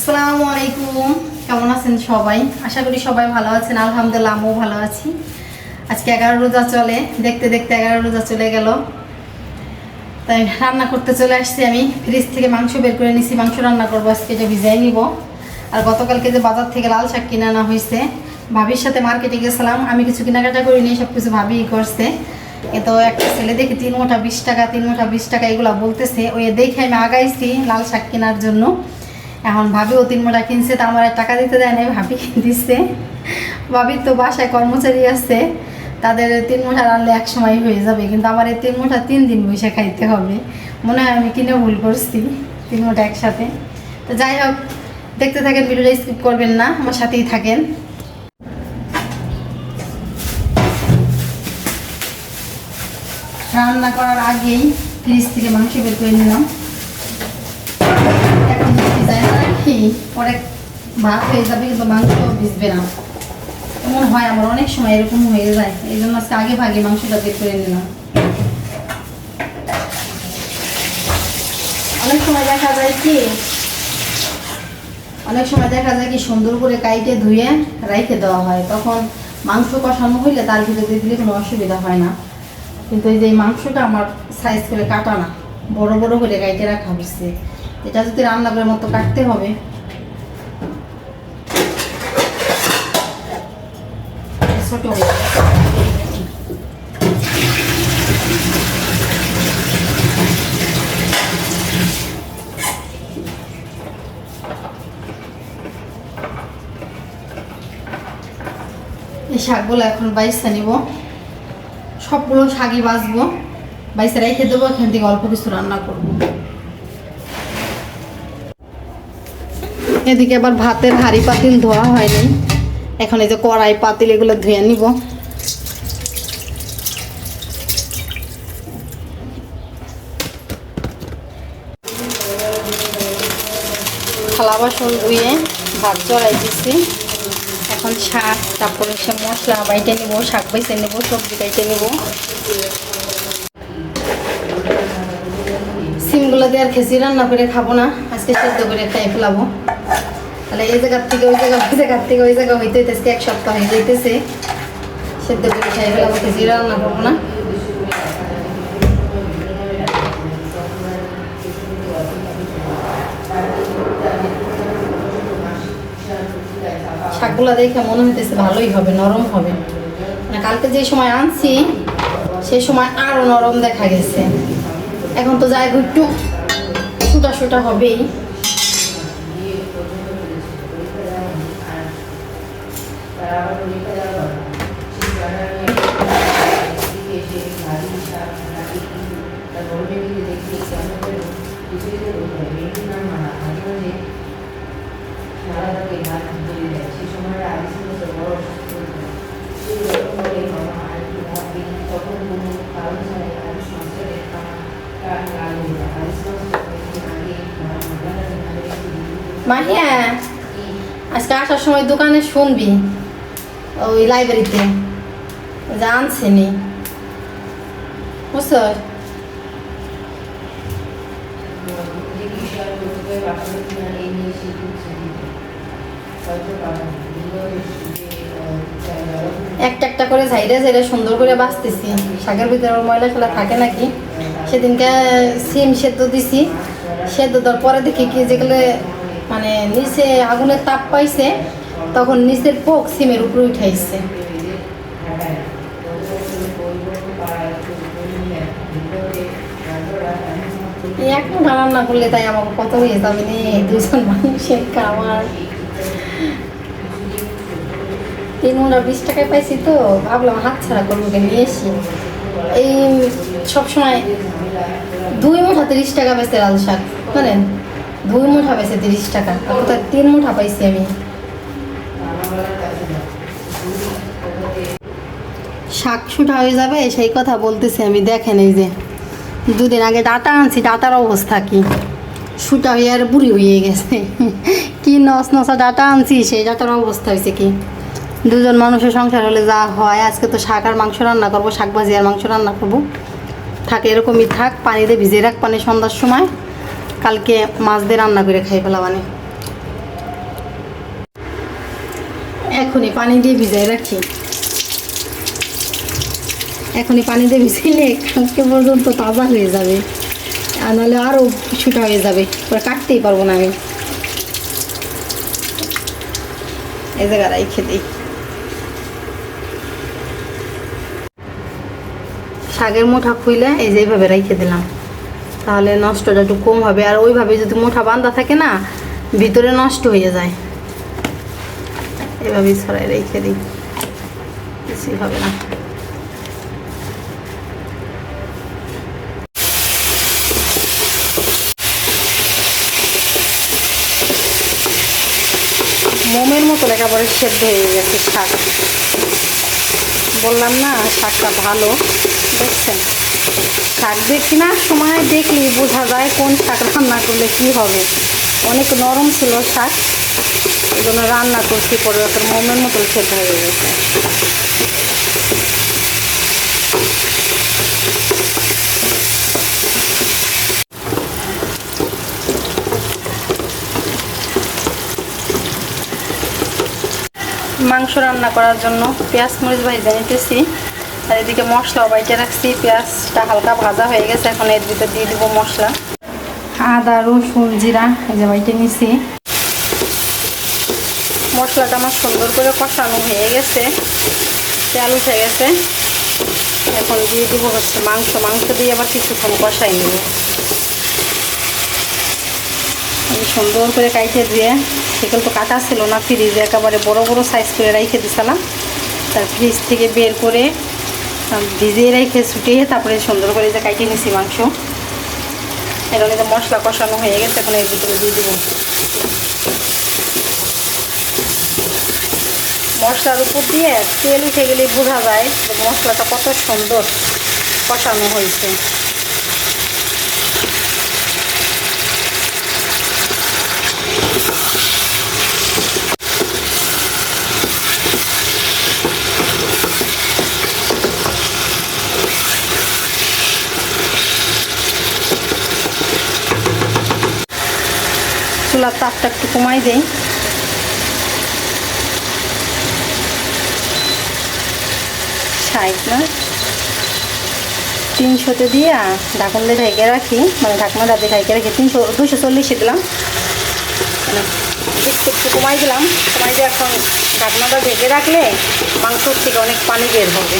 আসসালামু আলাইকুম, কেমন আছেন সবাই? আশা করি সবাই ভালো আছেন। আলহামদুলিল্লাহ, আমিও ভালো আছি। আজকে 11 রোজা চলে, দেখতে দেখতে 11 রোজা চলে গেল। তাই রান্না করতে চলে আসছি। আমি ফ্রিজ থেকে মাংস বের করে নিছি, মাংস রান্না করবো আজকে, এটা ভিজাই নিব। আর গতকালকে যে বাজার থেকে লাল শাক কিনে আনা হয়েছে, ভাবির সাথে মার্কেটে গেছিলাম, আমি কিছু কেনাকাটা করিনি, সব কিছু ভাবিই করছে। তো একটা ছেলে দেখি 3 মুঠা 20 টাকা, 3 মুঠা 20 টাকা এগুলো বলতেছে। ওই দেখে আমি আগাইছি লাল শাক কেনার জন্য। এখন ভাবিও 3 মুঠা কিনছে, তা আমার টাকা দিতে দেয় নাই, ভাবি দিচ্ছে। ভাবির তো বাসায় কর্মচারী আছে, তাদের 3 মুঠা রান্নলে এক সময় হয়ে যাবে, কিন্তু আমার এই 3 মুঠা 3 দিন বসে খাইতে হবে। মনে হয় আমি কিনে ভুল করছি 3 মুঠা একসাথে। তো যাই হোক, দেখতে থাকেন, ভিডিওটা স্কিপ করবেন না, আমার সাথেই থাকেন। রান্না করার আগেই ফ্রিজ থেকে মাংস বের করে নিলাম। এখন ভিজায় না রাখি, পরে ভাত হয়ে যাবে, কিন্তু মাংস ভিজবে না। এমন হয় আমার, অনেক সময় এরকম হয়ে যায়। এই জন্য আজকে আগে ভাগে মাংসটা বের করে নিলাম। অনেক সময় দেখা যায় কি সুন্দর করে কাইটে ধুয়ে রাইখে দেওয়া হয়, তখন মাংস কষানো হইলে তার ভিতরে দিলে কোনো অসুবিধা হয় না। কিন্তু এই যে মাংসটা আমার সাইজ করে কাটা না, বড় বড় করে কাইটে রাখা হচ্ছে। এটা যদি রান্না করার মতো কাটতে হবে। ছোট এই শাকগুলো এখন বাইসা নিব, সবগুলো শাকই বাছবো, বাইসে রেখে দেবো। এখান থেকে অল্প কিছু রান্না করব। এদিকে আবার ভাতের হাঁড়ি পাতিল ধোয়া হয়নি, এখন এই যে কড়াই পাতিল এগুলো ধুয়ে নিব। থালা বাসন ধুয়ে ভাত চড়াই দিচ্ছি। এখন শাক, তারপরে সে মশলা বাইটে নেবো, শাক বাইটে নেবো, সবজি বাইটে নেবো। সিমগুলো দিয়ে আর খেসি রান্না করে খাবো না, আজকে সেদ্ধ করে খাই ফেলাবো। তাহলে এই জায়গার থেকে ওই জায়গা, ওই জায়গার থেকে ওই জায়গা হইতে হইতেছে 1 সপ্তাহ হয়ে যাইতেছে। সেদ্ধ করে খাই ফেলাবো, খেসি রান্না করবো না। শাকগুলো দেখে মনে হইতেছে ভালোই হবে, নরম হবে। মানে কালকে যে সময় আনছি সেই সময় আরও নরম দেখা গেছে। এখন তো যাই একটু সুটা সুটা হবেই। মাহিয়া, আজকে আসার সময় দোকানে শুনবি, ওই লাইব্রেরিতে জানছে নি, বুঝছো? একটা একটা করে ঝাইরে ঝাইরে সুন্দর করে বাঁচতেছি। শাকের ভিতরে ময়লা ফেলা থাকে নাকি। সেদিনকে সিম সেদ্ধ দিছি, সেদ্ধ দেওয়ার পরে দেখি কি যেগুলো মানে নিচে আগুনের তাপ পাইছে, তখন নিচের পোক সিমের উপরে উঠাইছে। এখন রান্না করলে তাই আমাকে কত হয়ে যাবে নে, 2জন মানুষের খাবার। 3 মুঠা 20 টাকায় পাইছি, তো ভাবলাম হাত ছাড়া করবো, নিয়ে এসি। এই সবসময় 2 মুঠা 30 টাকা বেচে লাল শাক, জানেন? 2 মুঠা বেচে 30 টাকা, অর্থাৎ 3 মুঠা পাইছি আমি। শাক শুটা হয়ে যাবে সেই কথা বলতেছি আমি। দেখেন, এই যে 2 দিন আগে ডাটা আনছি, ডাটার অবস্থা কি, শুটা হয়ে আর বুড়ি হয়ে গেছে। কি নসা ডাটা আনছি, সেই ডাটার অবস্থা হয়েছে কি। 2জন মানুষের সংসার হলে যা হয়। আজকে তো শাক আর মাংস রান্না করবো, শাক ভাজি আর মাংস রান্না করবো। থাকে এরকমই থাক, পানিতে ভিজিয়ে রাখ, পানি সন্ধ্যার সময়, কালকে মাছ দিয়ে রান্না করে খাই ফেলা। মানে এখনই পানি দিয়ে ভিজাই রাখি, এখনই পানি দিয়ে ভিজাইলে কালকে পর্যন্ত তাজা হয়ে যাবে, আর নাহলে আরও ছুটা হয়ে যাবে, পরে কাটতেই পারবো না আমি। এই জায়গায় রেখে দিই। শাকের মুঠা খুইলে এই যে এইভাবে রেখে দিলাম, তাহলে নষ্টটা একটু কম হবে। আর ওইভাবে যদি মুঠা বাঁধা থাকে না, ভিতরে নষ্ট হয়ে যায়। এভাবেই ছড়াই রেখে দিই, কিছুই হবে না। মোমের মতো একেবারে সেদ্ধ হয়ে গেছে শাক। বললাম না শাকটা ভালো, দেখছেন? শাক দেখি না সময় দেখলেই বোঝা যায় কোন শাক রান্না করলে কি হবে। অনেক নরম ছিল শাক, এই জন্য রান্না করছি, পরে ওটার মোমের মতো সেদ্ধ হয়ে গেছে। মাংস রান্না করার জন্য পেঁয়াজ মরিচ ভাজা নিতেছি, আর এদিকে মশলাও বাইটে রাখছি। পেঁয়াজটা হালকা ভাজা হয়ে গেছে, এখন এর ভিতর দিয়ে দিব মশলা, আদা রসুন জিরা এই যে বাইটে নিছি। মশলাটা আমার সুন্দর করে কষানো হয়ে গেছে, তেল উঠে গেছে। এখন দিয়ে দিব হচ্ছে মাংস, মাংস দিয়ে আবার কিছুক্ষণ কষাই নেব। সুন্দর করে কাইটে দিয়ে, সেগুলো তো কাটা ছিল না, ফ্রিজে একেবারে বড় বড় সাইজ করে রেখে দিছিলাম। তার ফ্রিজ থেকে বের করে ভিজিয়ে রেখে ছুটিয়ে তারপরে সুন্দর করে যে কাইটে নিছি মাংস। এর মধ্যে মশলা কষানো হয়ে গেছে, এখন এর ভিতরে দিয়ে দেবো। মশলার উপর দিয়ে তেল উঠে গেলে বোঝা যায় যে মশলাটা কত সুন্দর কষানো হয়েছে। চুলার তাপটা একটু কমাই দেই। না 300-তে দিয়ে ঢাকন দিয়ে ঢেকে রাখি, মানে ঢাকনাটা দিয়ে ঢেকে রাখি। 240 দিলাম, মানে একটু কমাই দিলাম। কমাই দিয়ে এখন ঢাকনাটা ঢেকে রাখলে মাংসর থেকে অনেক পানি বের হবে।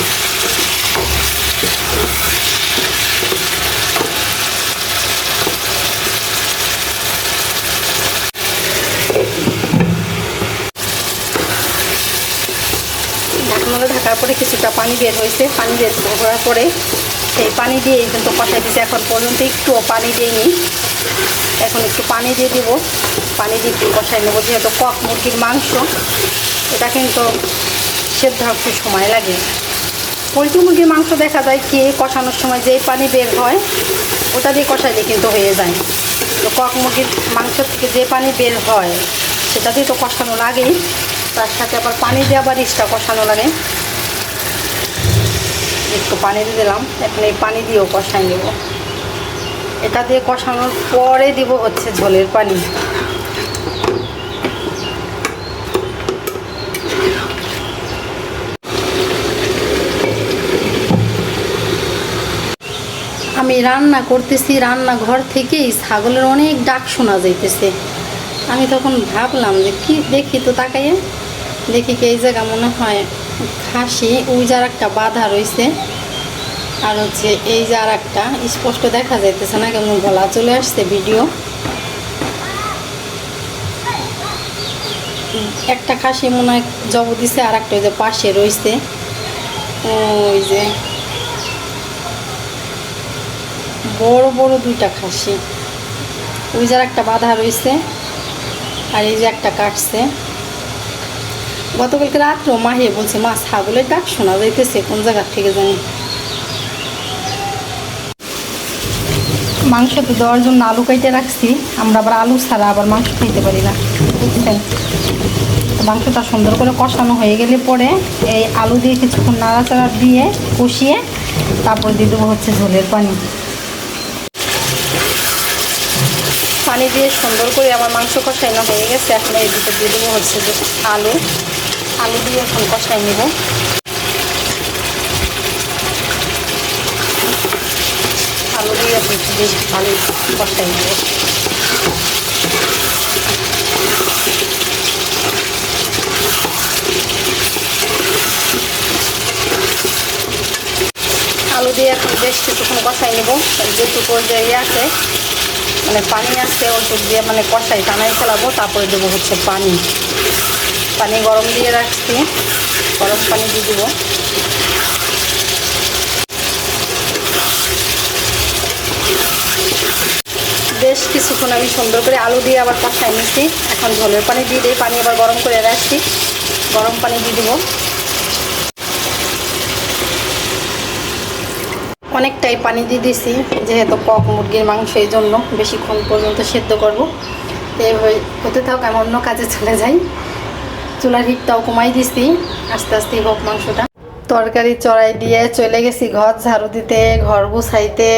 ঢাকনাটা ঢাকার পরে কিছুটা পানি বের হয়েছে, পানি বের হওয়ার পরে সেই পানি দিয়ে কিন্তু কষাই দিয়েছি। এখন পর্যন্ত একটুও পানি দিইনি, এখন একটু পানি দিয়ে দিব। পানি দিয়ে একটু কষাই নেবো, যেহেতু কক মুরগির মাংস, এটা কিন্তু সেদ্ধ একটু সময় লাগে। পোলট্রি মুরগির মাংস দেখা যায় কি কষানোর সময় যেই পানি বের হয় ওটা দিয়ে কষাইলে কিন্তু হয়ে যায়। তো কক মুরগির মাংস থেকে যে পানি বের হয় সেটা দিয়ে তো কষানো লাগেই, তার সাথে আবার পানি দিয়ে আবার এক্সট্রা কষানো লাগে। একটু পানি দিয়ে দিলাম, এখন এই পানি দিয়েও কষাই নেব। এটা দিয়ে কষানোর পরে দিব হচ্ছে ঝোলের পানি। আমি রান্না করতেছি, রান্নাঘর থেকেই ছাগলের অনেক ডাক শোনা যাইতেছে। আমি তখন ভাবলাম যে কি দেখি, তো তাকাইয়ে দেখি কি এই জায়গা মনে হয় খাসি, ওই যার একটা বাধা রয়েছে, আর হচ্ছে এই যে আর একটা স্পষ্ট দেখা যাইতেছে না, কেমন গলা চলে আসছে ভিডিও। একটা খাসি মনে হয় জব দিছে, আর একটা ওই যে পাশে রয়েছে, ওই যে বড় বড় দুইটা খাসি, ওই যার একটা বাধা রয়েছে, আর এই যে একটা কাটছে। গতকালকে রাত্রেও মাহিয়ে বলছে মা ছাগলের ডাক শোনা যাইতেছে কোন জায়গার থেকে জানি। মাংসতে দেওয়ার জন্য আলু কেটে রাখছি, আমরা আবার আলু ছাড়া আবার মাংস খাইতে পারি না, বুঝছেন? মাংসটা সুন্দর করে কষানো হয়ে গেলে পরে এই আলু দিয়ে কিছুক্ষণ নাড়াচাড়া দিয়ে কষিয়ে তারপর দিয়ে দেবো হচ্ছে ঝোলের পানি। পানি দিয়ে সুন্দর করে আমার মাংস কষানো হয়ে গেছে, এখন এর ভিতরে দিয়ে দেবো হচ্ছে আলু। আলু দিয়ে এখন কষাই নেব। আলু দিয়ে এখন বেশ ভালো কষাই নেব। আলু দিয়ে এখন বেশ কিছুক্ষণ কষাই নেব। যেটুকু যে আছে মানে পানি আছে ওটুক দিয়ে মানে কষাই টানাই ফেলাবো, তারপরে দেবো হচ্ছে পানি। পানি গরম দিয়ে রাখছি, গরম পানি দিয়ে দেবো। বেশ কিছুক্ষণ আমি সুন্দর করে আলু দিয়ে আবার কষাই নিচ্ছি। এখন ঝোলের পানি দিয়ে দিই, পানি আবার গরম করে রাখছি, গরম পানি দিয়ে দেবো। অনেকটাই পানি দিয়ে দিছি, যেহেতু কক মুরগির মাংস, এই জন্য বেশিক্ষণ পর্যন্ত সেদ্ধ করবো। এইভাবে হতে থাক, আমি অন্য কাজে চলে যাই। চুলার হিটটাও কমাই দিছি, আস্তে আস্তে হোক মাংসটা। তরকারি চড়াই দিয়ে চলে গেছি ঘর ঝাড়ু দিতে, ঘর গুছাইতে,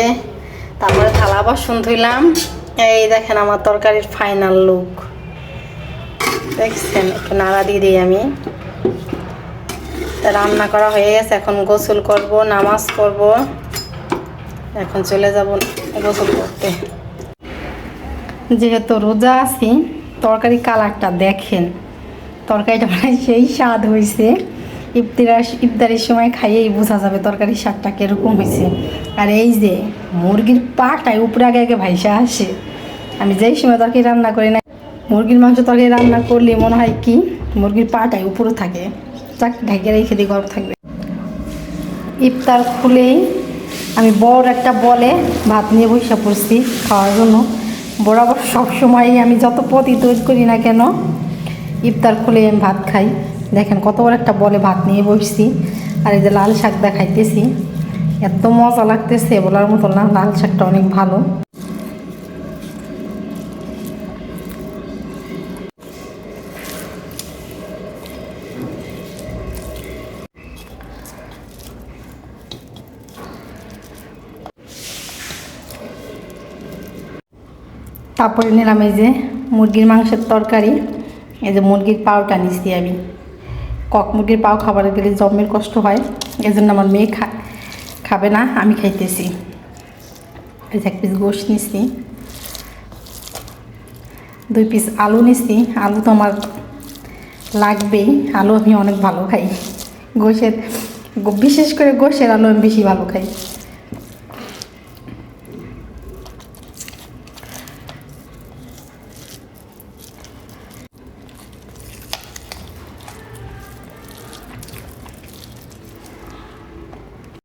তারপরে থালা বাসন ধুইলাম। এই দেখেন আমার তরকারির ফাইনাল লুক, দেখছেন? একটু নাড়া দিয়ে দিই আমি। রান্না করা হয়ে গেছে, এখন গোসল করব, নামাজ পড়ব, এখন চলে যাব গোসল করতে। যেহেতু রোজা আছি, তরকারি কালারটা দেখেন, তরকারিটা মানে সেই স্বাদ হয়েছে। ইফতারের সময় খাইয়েই বোঝা যাবে তরকারির স্বাদটা কীরকম হয়েছে। আর এই যে মুরগির পাটায় উপরে আগে আগে ভাইসা আসে। আমি যেই সময় তরকারি রান্না করি না, মুরগির মাংস তরকারি রান্না করলে মনে হয় কি মুরগির পাটায় উপরে থাকে, চাক ঢেকে রেখে দিয়ে গরম থাকবে। ইফতার খুলেই আমি বড় একটা বলে ভাত নিয়ে বসে পড়ছি খাওয়ার জন্য। বরাবর সবসময়ই আমি যত পদই তৈরি করি না কেন, ইফতার খুলে আমি ভাত খাই। দেখেন কত বড় একটা বলে ভাত নিয়ে বসছি। আর এই যে লাল শাক দেখাইতেছি, এত মজা লাগতেছে বলার মতো না। লাল শাকটা অনেক ভালো। তারপরে নিলাম এই যে মুরগির মাংসের তরকারি। এই যে মুরগির পাওটা নিচ্ছি আমি। কক মুরগির পাও খাবার গেলে জমের কষ্ট হয়, এই জন্য আমার মেয়ে খাবে না, আমি খাইতেছি। এই যে এক পিস গোশ নিচ্ছি, 2 পিস আলু নিচ্ছি। আলু তো আমার লাগবেই, আলু আমি অনেক ভালো খাই। বিশেষ করে গোশের আলু আমি বেশি ভালো খাই।